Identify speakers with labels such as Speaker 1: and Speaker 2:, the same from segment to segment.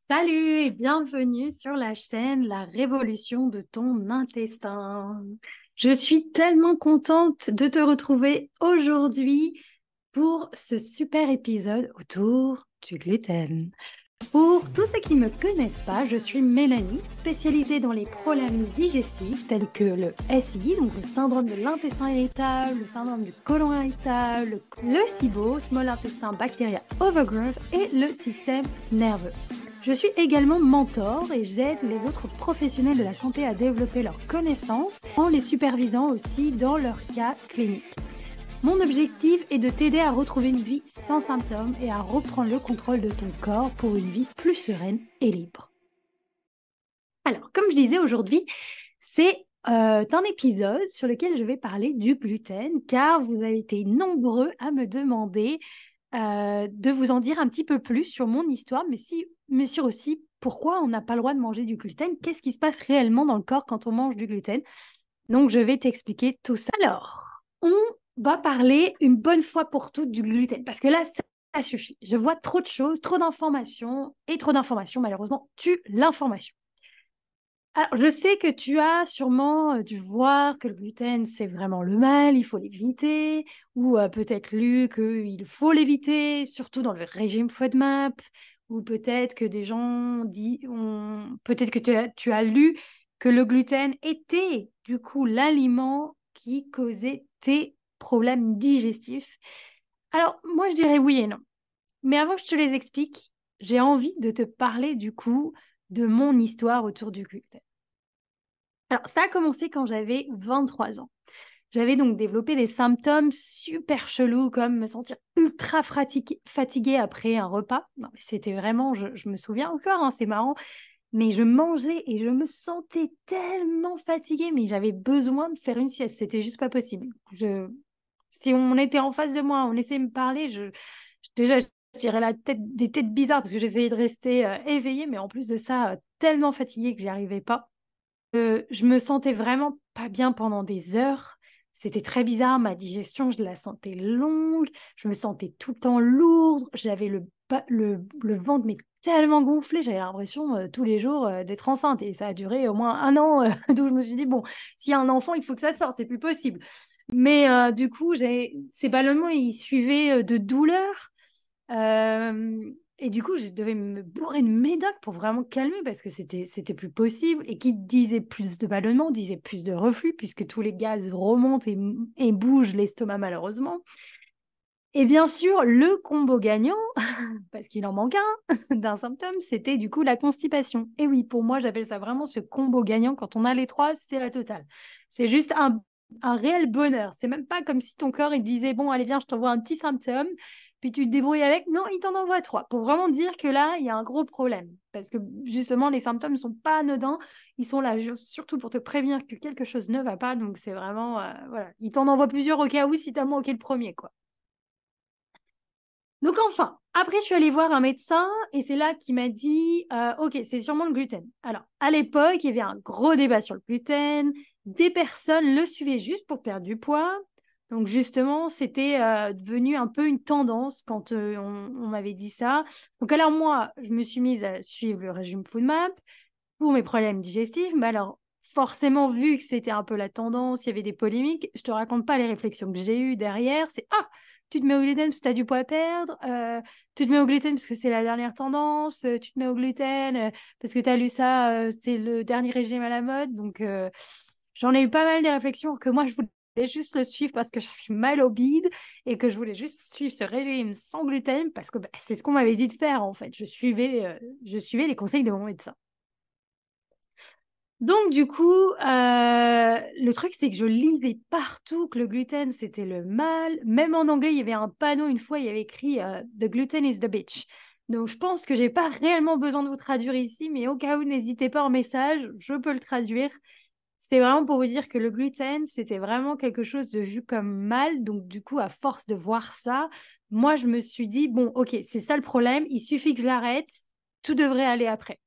Speaker 1: Salut et bienvenue sur la chaîne La Révolution de ton intestin. Je suis tellement contente de te retrouver aujourd'hui pour ce super épisode autour du gluten. Pour tous ceux qui ne me connaissent pas, je suis Mélanie, spécialisée dans les problèmes digestifs tels que le SI, donc le syndrome de l'intestin irritable, le syndrome du côlon irritable, le SIBO, Small Intestin Bacteria Overgrowth et le système nerveux. Je suis également mentor et j'aide les autres professionnels de la santé à développer leurs connaissances en les supervisant aussi dans leur cas clinique. Mon objectif est de t'aider à retrouver une vie sans symptômes et à reprendre le contrôle de ton corps pour une vie plus sereine et libre. Alors, comme je disais aujourd'hui, c'est un épisode sur lequel je vais parler du gluten car vous avez été nombreux à me demander de vous en dire un petit peu plus sur mon histoire, mais sur aussi pourquoi on n'a pas le droit de manger du gluten, qu'est-ce qui se passe réellement dans le corps quand on mange du gluten. Donc, je vais t'expliquer tout ça. Alors, on va parler une bonne fois pour toutes du gluten, parce que là, ça suffit. Je vois trop de choses, trop d'informations, et trop d'informations, malheureusement, tue l'information. Alors, je sais que tu as sûrement dû voir que le gluten, c'est vraiment le mal, il faut l'éviter, ou peut-être lu qu'il faut l'éviter, surtout dans le régime FODMAP, ou peut-être que des gens disent, peut-être que tu as lu que le gluten était du coup l'aliment qui causait tes problèmes digestifs. Alors, moi, je dirais oui et non. Mais avant que je te les explique, j'ai envie de te parler du coup de mon histoire autour du gluten. Alors, ça a commencé quand j'avais 23 ans. J'avais donc développé des symptômes super chelous, comme me sentir ultra fatiguée après un repas. Non, mais c'était vraiment, je me souviens encore, hein, c'est marrant, mais je mangeais et je me sentais tellement fatiguée, mais j'avais besoin de faire une sieste. C'était juste pas possible. Si on était en face de moi, on essayait de me parler, déjà, je tirais des têtes bizarres parce que j'essayais de rester éveillée, mais en plus de ça, tellement fatiguée que j'y arrivais pas. Je me sentais vraiment pas bien pendant des heures. C'était très bizarre, ma digestion, je la sentais longue, je me sentais tout le temps lourde, j'avais le ventre mais tellement gonflé, j'avais l'impression tous les jours d'être enceinte et ça a duré au moins un an, d'où je me suis dit, bon, s'il y a un enfant, il faut que ça sorte, c'est plus possible. Mais du coup, ces ballonnements, ils suivaient de douleurs. Et du coup, je devais me bourrer de médoc pour vraiment calmer parce que c'était plus possible. Et qui disait plus de ballonnement, disait plus de reflux puisque tous les gaz remontent et bougent l'estomac malheureusement. Et bien sûr, le combo gagnant, parce qu'il en manque un d'un symptôme, c'était du coup la constipation. Et oui, pour moi, j'appelle ça vraiment ce combo gagnant. Quand on a les trois, c'est la totale. C'est juste un réel bonheur. C'est même pas comme si ton corps il disait, bon, allez, viens, je t'envoie un petit symptôme, puis tu te débrouilles avec. Non, il t'en envoie trois pour vraiment dire que là, il y a un gros problème. Parce que justement, les symptômes ne sont pas anodins. Ils sont là surtout pour te prévenir que quelque chose ne va pas. Donc, c'est vraiment, voilà. Il t'en envoie plusieurs au cas où si t'as manqué le premier, quoi. Donc enfin, après je suis allée voir un médecin et c'est là qu'il m'a dit, ok, c'est sûrement le gluten. Alors à l'époque, il y avait un gros débat sur le gluten, des personnes le suivaient juste pour perdre du poids. Donc justement, c'était devenu un peu une tendance quand on m'avait dit ça. Donc alors moi, je me suis mise à suivre le régime FODMAP pour mes problèmes digestifs. Mais alors forcément, vu que c'était un peu la tendance, il y avait des polémiques, je te raconte pas les réflexions que j'ai eues derrière. C'est ah, tu te mets au gluten parce que tu as du poids à perdre, tu te mets au gluten parce que c'est la dernière tendance, tu te mets au gluten parce que tu as lu ça, c'est le dernier régime à la mode. Donc, j'en ai eu pas mal des réflexions que moi, je voulais juste le suivre parce que j'avais mal au bide et que je voulais juste suivre ce régime sans gluten parce que bah, c'est ce qu'on m'avait dit de faire en fait. Je suivais les conseils de mon médecin. Donc, du coup, le truc, c'est que je lisais partout que le gluten, c'était le mal. Même en anglais, il y avait un panneau, une fois, il y avait écrit The gluten is the bitch. Donc, je pense que j'ai pas réellement besoin de vous traduire ici, mais au cas où, n'hésitez pas en message, je peux le traduire. C'est vraiment pour vous dire que le gluten, c'était vraiment quelque chose de vu comme mal. Donc, du coup, à force de voir ça, moi, je me suis dit, bon, ok, c'est ça le problème, il suffit que je l'arrête, tout devrait aller après.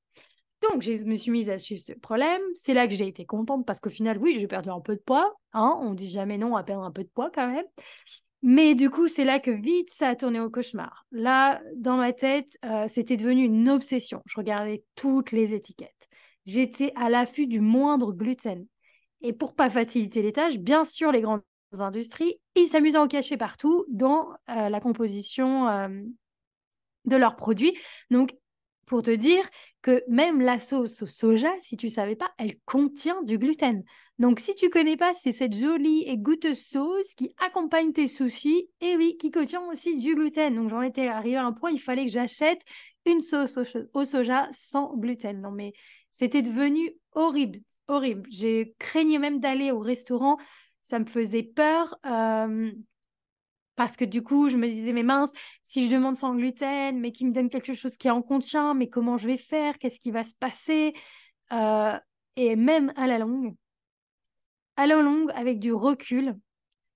Speaker 1: Donc, je me suis mise à suivre ce problème. C'est là que j'ai été contente parce qu'au final, oui, j'ai perdu un peu de poids. Hein, on dit jamais non à perdre un peu de poids quand même. Mais du coup, c'est là que vite, ça a tourné au cauchemar. Là, dans ma tête, c'était devenu une obsession. Je regardais toutes les étiquettes. J'étais à l'affût du moindre gluten. Et pour pas faciliter les tâches, bien sûr, les grandes industries, ils s'amusent à en cacher partout dans la composition de leurs produits. Donc, pour te dire que même la sauce au soja, si tu ne savais pas, elle contient du gluten. Donc, si tu ne connais pas, c'est cette jolie et goûteuse sauce qui accompagne tes sushis et oui, qui contient aussi du gluten. Donc, j'en étais arrivée à un point, il fallait que j'achète une sauce au soja sans gluten. Non, mais c'était devenu horrible, horrible. J'ai craigné même d'aller au restaurant. Ça me faisait peur. Parce que du coup, je me disais, mais mince, si je demande sans gluten, mais qu'il me donne quelque chose qui en contient, mais comment je vais faire? Qu'est-ce qui va se passer? Euh, et même à la longue, avec du recul,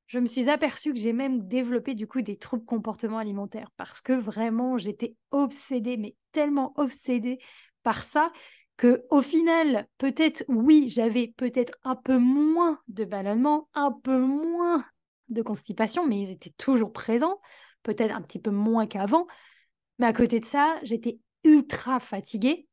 Speaker 1: je me suis aperçue que j'ai même développé du coup des troubles comportement alimentaires parce que vraiment, j'étais obsédée, mais tellement obsédée par ça que au final, peut-être, oui, j'avais peut-être un peu moins de ballonnement, un peu moins de constipation, mais ils étaient toujours présents, peut-être un petit peu moins qu'avant. Mais à côté de ça, j'étais ultra fatiguée.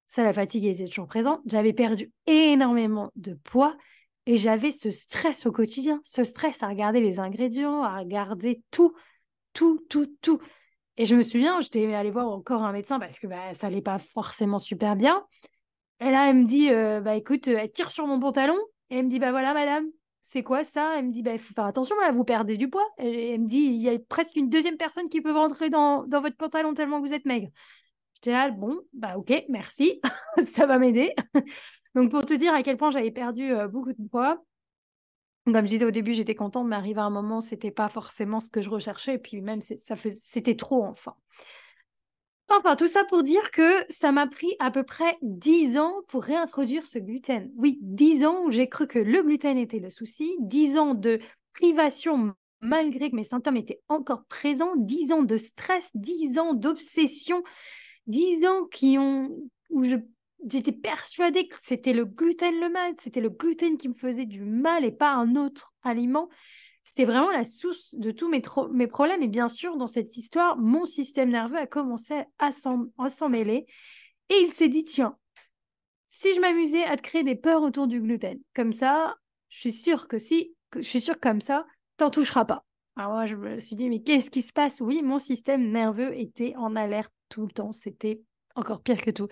Speaker 1: Ça, la fatigue était toujours présente. J'avais perdu énormément de poids et j'avais ce stress au quotidien, ce stress à regarder les ingrédients, à regarder tout, tout, tout, tout. Et je me souviens, j'étais allée voir encore un médecin parce que bah, ça allait pas forcément super bien. Et là, elle me dit, bah écoute, elle tire sur mon pantalon et elle me dit, bah voilà, madame, c'est quoi ça? Elle me dit, bah il faut faire attention, là, vous perdez du poids. Et elle me dit, il y a presque une deuxième personne qui peut rentrer dans votre pantalon tellement vous êtes maigre. J'étais là, bon, bah ok, merci, ça va m'aider. Donc pour te dire à quel point j'avais perdu beaucoup de poids, comme je disais au début, j'étais contente, mais arrivé à un moment, c'était pas forcément ce que je recherchais, et puis même c'était trop enfin. Enfin, tout ça pour dire que ça m'a pris à peu près 10 ans pour réintroduire ce gluten. Oui, 10 ans où j'ai cru que le gluten était le souci, 10 ans de privation malgré que mes symptômes étaient encore présents, 10 ans de stress, 10 ans d'obsession, 10 ans où j'étais persuadée que c'était le gluten le mal, c'était le gluten qui me faisait du mal et pas un autre aliment. C'était vraiment la source de tous mes problèmes. Et bien sûr, dans cette histoire, mon système nerveux a commencé à s'en mêler. Et il s'est dit, tiens, si je m'amusais à te créer des peurs autour du gluten, comme ça, je suis sûre que comme ça, t'en toucheras pas. Alors moi, je me suis dit, mais qu'est-ce qui se passe? Oui, mon système nerveux était en alerte tout le temps. C'était encore pire que tout.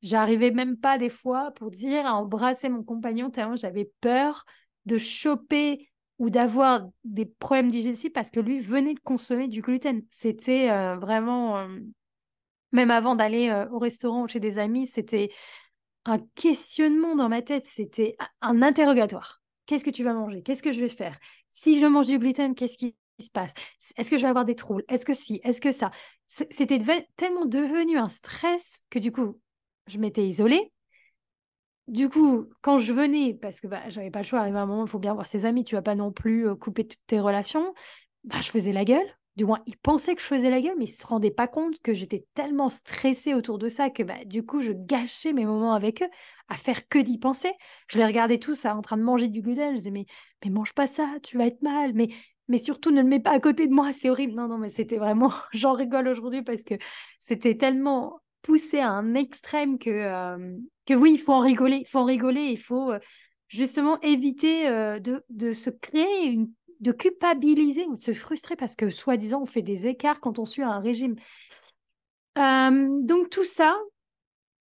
Speaker 1: J'arrivais même pas des fois pour dire à embrasser mon compagnon tellement j'avais peur de choper ou d'avoir des problèmes digestifs parce que lui venait de consommer du gluten. C'était vraiment, même avant d'aller au restaurant ou chez des amis, c'était un questionnement dans ma tête, c'était un interrogatoire. Qu'est-ce que tu vas manger? Qu'est-ce que je vais faire? Si je mange du gluten, qu'est-ce qui se passe? Est-ce que je vais avoir des troubles? Est-ce que si? Est-ce que ça? C'était tellement devenu un stress que du coup, je m'étais isolée. Du coup, quand je venais, parce que bah, j'avais pas le choix, arrivé à un moment, il faut bien voir ses amis, tu vas pas non plus couper toutes tes relations, bah, je faisais la gueule. Du moins, ils pensaient que je faisais la gueule, mais ils se rendaient pas compte que j'étais tellement stressée autour de ça que bah, du coup, je gâchais mes moments avec eux à faire que d'y penser. Je les regardais tous en train de manger du gluten, je disais, mais mange pas ça, tu vas être mal, mais surtout ne le mets pas à côté de moi, c'est horrible. Non, non, mais c'était vraiment, j'en rigole aujourd'hui parce que c'était tellement poussé à un extrême que oui, il faut en rigoler, il faut en rigoler, il faut justement éviter de se créer de culpabiliser ou de se frustrer parce que soi-disant on fait des écarts quand on suit un régime. Donc tout ça,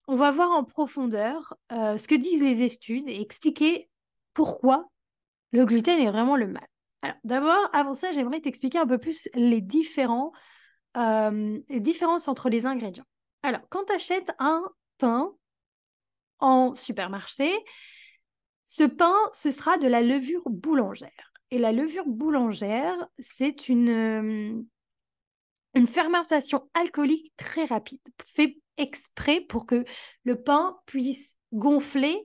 Speaker 1: on va voir en profondeur ce que disent les études et expliquer pourquoi le gluten est vraiment le mal. Alors d'abord, avant ça, j'aimerais t'expliquer un peu plus les différences entre les ingrédients. Alors, quand tu achètes un pain en supermarché, ce pain, ce sera de la levure boulangère. Et la levure boulangère, c'est une fermentation alcoolique très rapide, fait exprès pour que le pain puisse gonfler,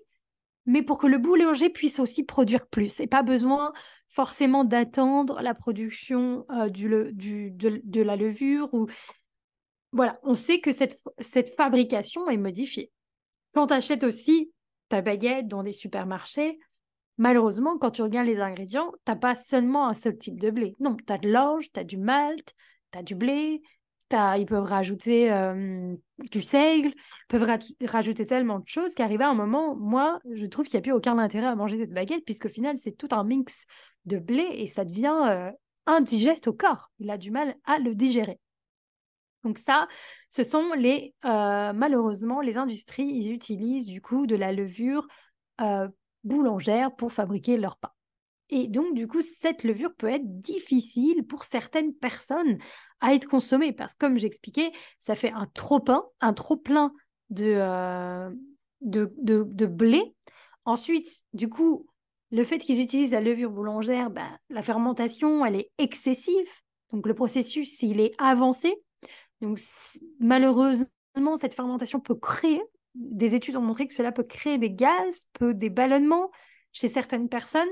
Speaker 1: mais pour que le boulanger puisse aussi produire plus. Et pas besoin forcément d'attendre la production de la levure. Voilà, on sait que cette fabrication est modifiée. Quand tu achètes aussi ta baguette dans des supermarchés, malheureusement, quand tu regardes les ingrédients, tu n'as pas seulement un seul type de blé. Non, tu as de l'orge, tu as du malt, tu as du blé, ils peuvent rajouter du seigle, ils peuvent rajouter tellement de choses qu'arrivé à un moment, moi, je trouve qu'il n'y a plus aucun intérêt à manger cette baguette, puisqu'au final, c'est tout un mix de blé et ça devient indigeste au corps. Il a du mal à le digérer. Donc ça, ce sont malheureusement, les industries, ils utilisent du coup de la levure boulangère pour fabriquer leur pain. Et donc, du coup, cette levure peut être difficile pour certaines personnes à être consommée parce que, comme j'expliquais, ça fait un trop-plein de blé. Ensuite, du coup, le fait qu'ils utilisent la levure boulangère, ben, la fermentation, elle est excessive. Donc, le processus, il est avancé. Donc, malheureusement, cette fermentation peut créer, des études ont montré que cela peut créer des gaz, des ballonnements chez certaines personnes,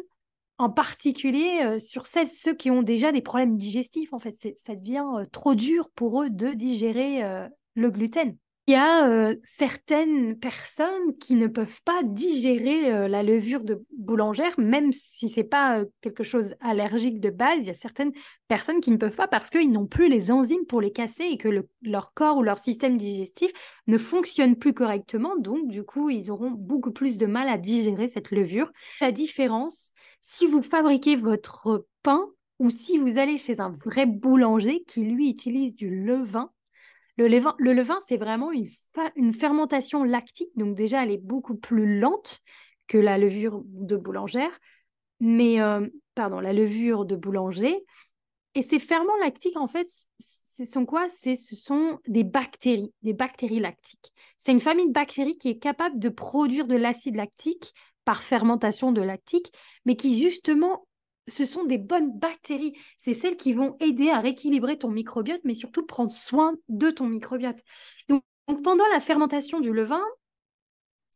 Speaker 1: en particulier sur ceux qui ont déjà des problèmes digestifs. En fait, ça devient trop dur pour eux de digérer le gluten. Il y a certaines personnes qui ne peuvent pas digérer la levure de boulangère, même si c'est pas quelque chose allergique de base. Il y a certaines personnes qui ne peuvent pas parce qu'ils n'ont plus les enzymes pour les casser et que leur corps ou leur système digestif ne fonctionne plus correctement. Donc, du coup, ils auront beaucoup plus de mal à digérer cette levure. La différence, si vous fabriquez votre pain ou si vous allez chez un vrai boulanger qui, lui, utilise du levain, le levain, c'est vraiment une fermentation lactique. Donc déjà, elle est beaucoup plus lente que la levure de boulangère. Mais, pardon, la levure de boulanger. Et ces ferments lactiques, en fait, ce sont quoi? Ce sont des bactéries lactiques. C'est une famille de bactéries qui est capable de produire de l'acide lactique par fermentation de lactique, mais qui justement, ce sont des bonnes bactéries. C'est celles qui vont aider à rééquilibrer ton microbiote, mais surtout prendre soin de ton microbiote. Donc pendant la fermentation du levain,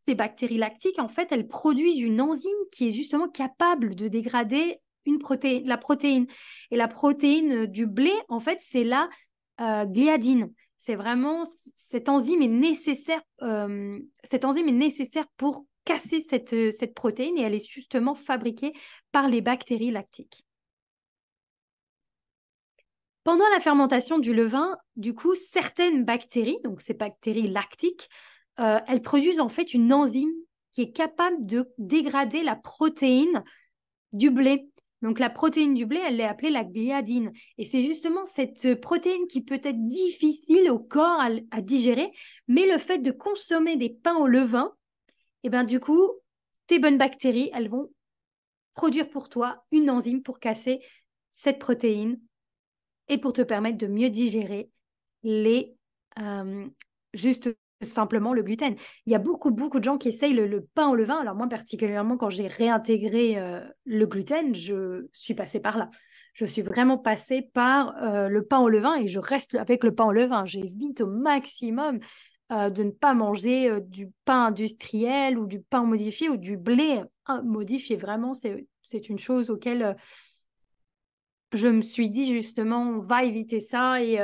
Speaker 1: ces bactéries lactiques, en fait, elles produisent une enzyme qui est justement capable de dégrader la protéine. Et la protéine du blé, en fait, c'est la gliadine. C'est vraiment, cette enzyme est nécessaire pour casser cette protéine et elle est justement fabriquée par les bactéries lactiques. Pendant la fermentation du levain, du coup, certaines bactéries, donc ces bactéries lactiques, elles produisent en fait une enzyme qui est capable de dégrader la protéine du blé. Donc la protéine du blé, elle est appelée la gliadine. Et c'est justement cette protéine qui peut être difficile au corps à digérer, mais le fait de consommer des pains au levain, et ben du coup, tes bonnes bactéries, elles vont produire pour toi une enzyme pour casser cette protéine et pour te permettre de mieux digérer juste simplement le gluten. Il y a beaucoup de gens qui essayent le pain au levain. Alors moi, particulièrement, quand j'ai réintégré le gluten, je suis passée par là. Je suis vraiment passée par le pain au levain et je reste avec le pain au levain. J'évite au maximum de ne pas manger du pain industriel ou du pain modifié ou du blé modifié. Vraiment, c'est une chose auquel je me suis dit justement, on va éviter ça et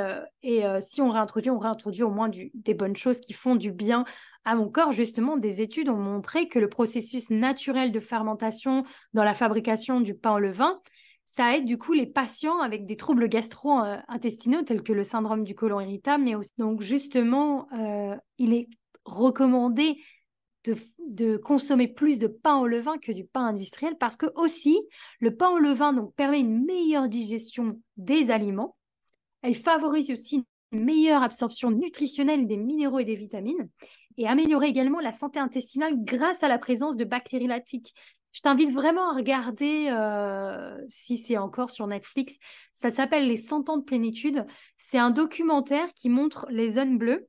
Speaker 1: si on réintroduit au moins des bonnes choses qui font du bien à mon corps. Justement, des études ont montré que le processus naturel de fermentation dans la fabrication du pain au levain, ça aide du coup les patients avec des troubles gastro-intestinaux tels que le syndrome du côlon irritable, mais aussi donc justement, il est recommandé de consommer plus de pain au levain que du pain industriel parce que aussi le pain au levain donc, permet une meilleure digestion des aliments. Elle favorise aussi une meilleure absorption nutritionnelle des minéraux et des vitamines et améliorer également la santé intestinale grâce à la présence de bactéries lactiques. Je t'invite vraiment à regarder, si c'est encore sur Netflix, ça s'appelle Les 100 ans de plénitude. C'est un documentaire qui montre les zones bleues.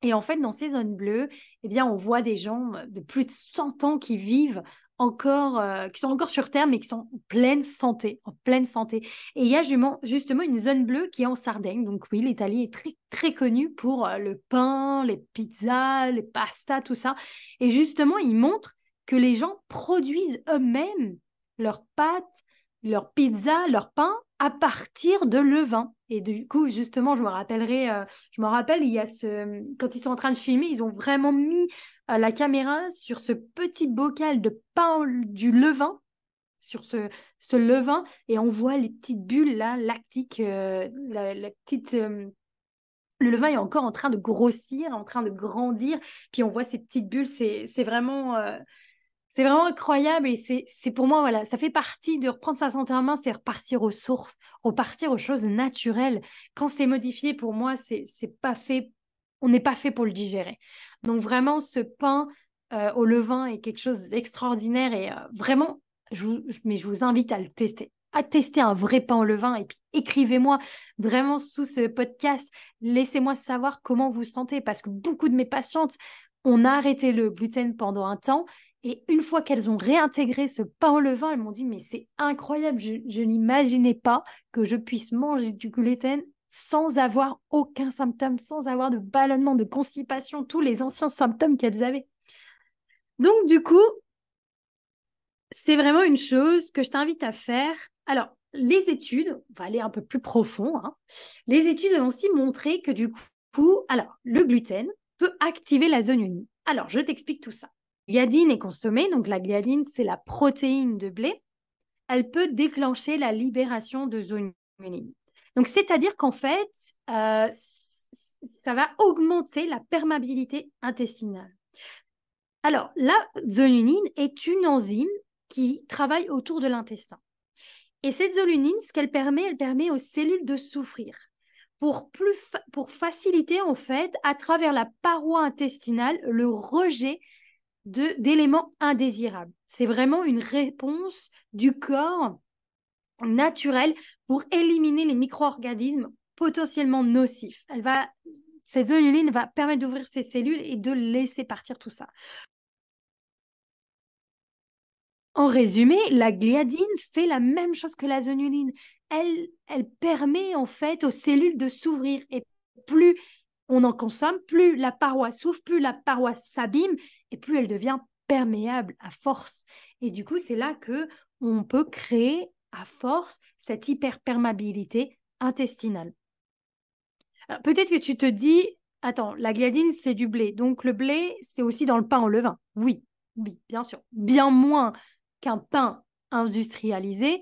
Speaker 1: Et en fait, dans ces zones bleues, eh bien, on voit des gens de plus de 100 ans qui vivent encore, qui sont encore sur Terre, mais qui sont en pleine santé, en pleine santé. Et il y a justement une zone bleue qui est en Sardaigne. Donc oui, l'Italie est très, très connue pour le pain, les pizzas, les pastas, tout ça. Et justement, ils montrent que les gens produisent eux-mêmes leurs pâtes, leur pizza, leur pain à partir de levain. Et du coup, justement, je me rappelle, quand ils sont en train de filmer, ils ont vraiment mis la caméra sur ce petit bocal de pain du levain, sur ce levain, et on voit les petites bulles là, lactiques, la petite. Le levain est encore en train de grossir, en train de grandir, puis on voit ces petites bulles, c'est vraiment incroyable et c'est pour moi, voilà, ça fait partie de reprendre sa santé en main, c'est repartir aux sources, repartir aux choses naturelles. Quand c'est modifié, pour moi, c'est pas fait, on n'est pas fait pour le digérer. Donc vraiment, ce pain au levain est quelque chose d'extraordinaire et vraiment, mais je vous invite à le tester. À tester un vrai pain au levain et puis écrivez-moi vraiment sous ce podcast, laissez-moi savoir comment vous sentez parce que beaucoup de mes patientes, on a arrêté le gluten pendant un temps et une fois qu'elles ont réintégré ce pain au levain, elles m'ont dit, mais c'est incroyable, je n'imaginais pas que je puisse manger du gluten sans avoir aucun symptôme, sans avoir de ballonnement, de constipation, tous les anciens symptômes qu'elles avaient. Donc, du coup, c'est vraiment une chose que je t'invite à faire. Alors, les études, on va aller un peu plus profond, hein. Les études ont aussi montré que du coup, alors, le gluten peut activer la zonuline. Alors, je t'explique tout ça. La gliadine est consommée, donc la gliadine, c'est la protéine de blé. Elle peut déclencher la libération de zonuline. Donc, c'est-à-dire qu'en fait, ça va augmenter la perméabilité intestinale. Alors, la zonuline est une enzyme qui travaille autour de l'intestin. Et cette zonuline, ce qu'elle permet, elle permet aux cellules de souffrir pour faciliter, en fait, à travers la paroi intestinale, le rejet d'éléments indésirables. C'est vraiment une réponse du corps naturel pour éliminer les micro-organismes potentiellement nocifs. Cette zonuline va permettre d'ouvrir ces cellules et de laisser partir tout ça. En résumé, la gliadine fait la même chose que la zonuline. Elle permet en fait aux cellules de s'ouvrir et plus on en consomme, plus la paroi s'ouvre, plus la paroi s'abîme et plus elle devient perméable à force. Et du coup, c'est là que on peut créer à force cette hyperperméabilité intestinale. Alors, peut-être que tu te dis, attends, la gliadine, c'est du blé. Donc, le blé, c'est aussi dans le pain au levain. Oui, oui, bien sûr. Bien moins qu'un pain industrialisé,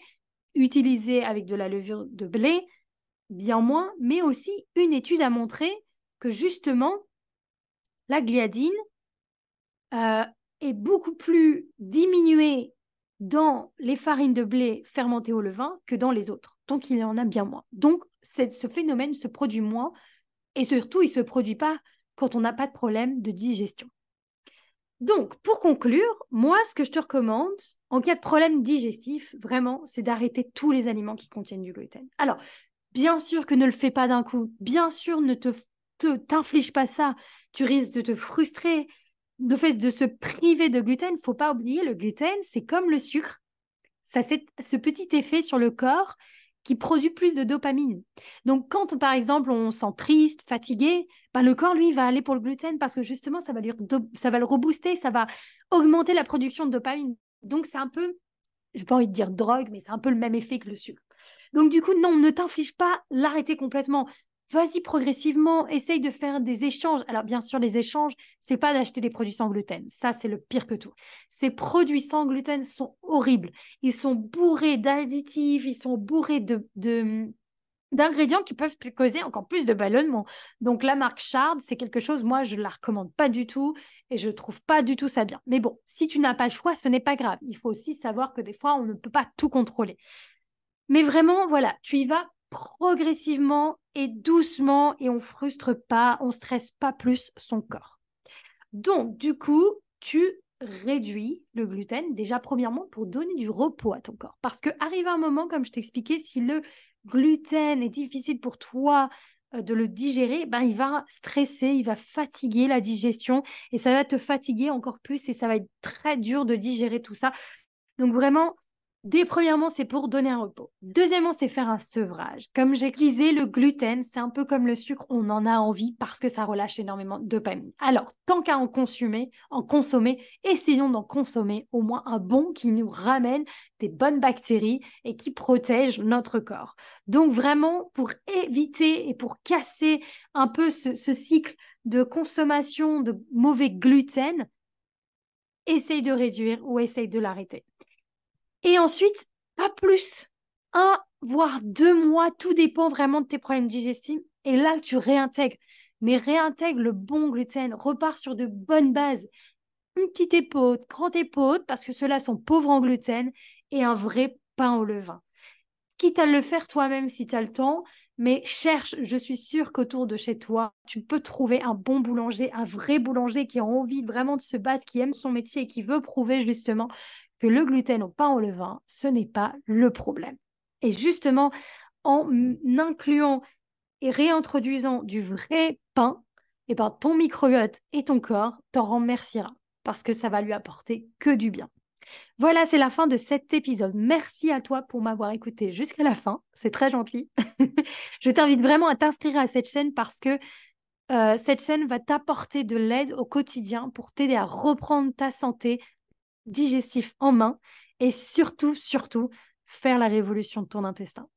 Speaker 1: utilisé avec de la levure de blé, bien moins. Mais aussi, une étude a montré que justement, la gliadine euh, est beaucoup plus diminuée dans les farines de blé fermentées au levain que dans les autres. Donc, il y en a bien moins. Donc, ce phénomène se produit moins et surtout, il ne se produit pas quand on n'a pas de problème de digestion. Donc, pour conclure, moi, ce que je te recommande, en cas de problème digestif, vraiment, c'est d'arrêter tous les aliments qui contiennent du gluten. Alors, bien sûr que ne le fais pas d'un coup. Bien sûr, ne t'inflige pas ça. Tu risques de te frustrer. Le fait de se priver de gluten, il ne faut pas oublier, le gluten, c'est comme le sucre. Ça, c'est ce petit effet sur le corps qui produit plus de dopamine. Donc, quand, par exemple, on se sent triste, fatigué, ben, le corps, lui, va aller pour le gluten parce que justement, ça va le rebooster, ça va augmenter la production de dopamine. Donc, c'est un peu, j'ai pas envie de dire drogue, mais c'est un peu le même effet que le sucre. Donc, du coup, non, ne t'inflige pas l'arrêter complètement. Vas-y progressivement, essaye de faire des échanges. Alors, bien sûr, les échanges, c'est pas d'acheter des produits sans gluten. Ça, c'est le pire que tout. Ces produits sans gluten sont horribles. Ils sont bourrés d'additifs, ils sont bourrés d'ingrédients qui peuvent causer encore plus de ballonnement. Donc, la marque Chard, c'est quelque chose, moi, je ne la recommande pas du tout et je ne trouve pas du tout ça bien. Mais bon, si tu n'as pas le choix, ce n'est pas grave. Il faut aussi savoir que des fois, on ne peut pas tout contrôler. Mais vraiment, voilà, tu y vas progressivement et doucement et on frustre pas, on stresse pas plus son corps. Donc, du coup, tu réduis le gluten déjà premièrement pour donner du repos à ton corps. Parce que arrive un moment, comme je t'expliquais, si le gluten est difficile pour toi de le digérer, ben, il va stresser, il va fatiguer la digestion et ça va te fatiguer encore plus et ça va être très dur de digérer tout ça. Donc vraiment, Premièrement, c'est pour donner un repos. Deuxièmement, c'est faire un sevrage. Comme j'expliquais, le gluten, c'est un peu comme le sucre, on en a envie parce que ça relâche énormément de dopamine. Alors, tant qu'à en consommer, essayons d'en consommer au moins un bon qui nous ramène des bonnes bactéries et qui protège notre corps. Donc, vraiment, pour éviter et pour casser un peu ce cycle de consommation de mauvais gluten, essaye de réduire ou essaye de l'arrêter. Et ensuite, pas plus. 1 voire 2 mois, tout dépend vraiment de tes problèmes digestifs. Et là, tu réintègres. Mais réintègre le bon gluten, repars sur de bonnes bases. Une petite épaule, grande épaule, parce que ceux-là sont pauvres en gluten, et un vrai pain au levain. Quitte à le faire toi-même si tu as le temps, mais cherche, je suis sûre qu'autour de chez toi, tu peux trouver un bon boulanger, un vrai boulanger qui a envie vraiment de se battre, qui aime son métier et qui veut prouver justement que le gluten au pain au levain, ce n'est pas le problème. Et justement, en incluant et réintroduisant du vrai pain, et ben, ton microbiote et ton corps t'en remerciera parce que ça va lui apporter que du bien. Voilà, c'est la fin de cet épisode. Merci à toi pour m'avoir écouté jusqu'à la fin. C'est très gentil. Je t'invite vraiment à t'inscrire à cette chaîne parce que cette chaîne va t'apporter de l'aide au quotidien pour t'aider à reprendre ta santé digestive en main et surtout, surtout, faire la révolution de ton intestin.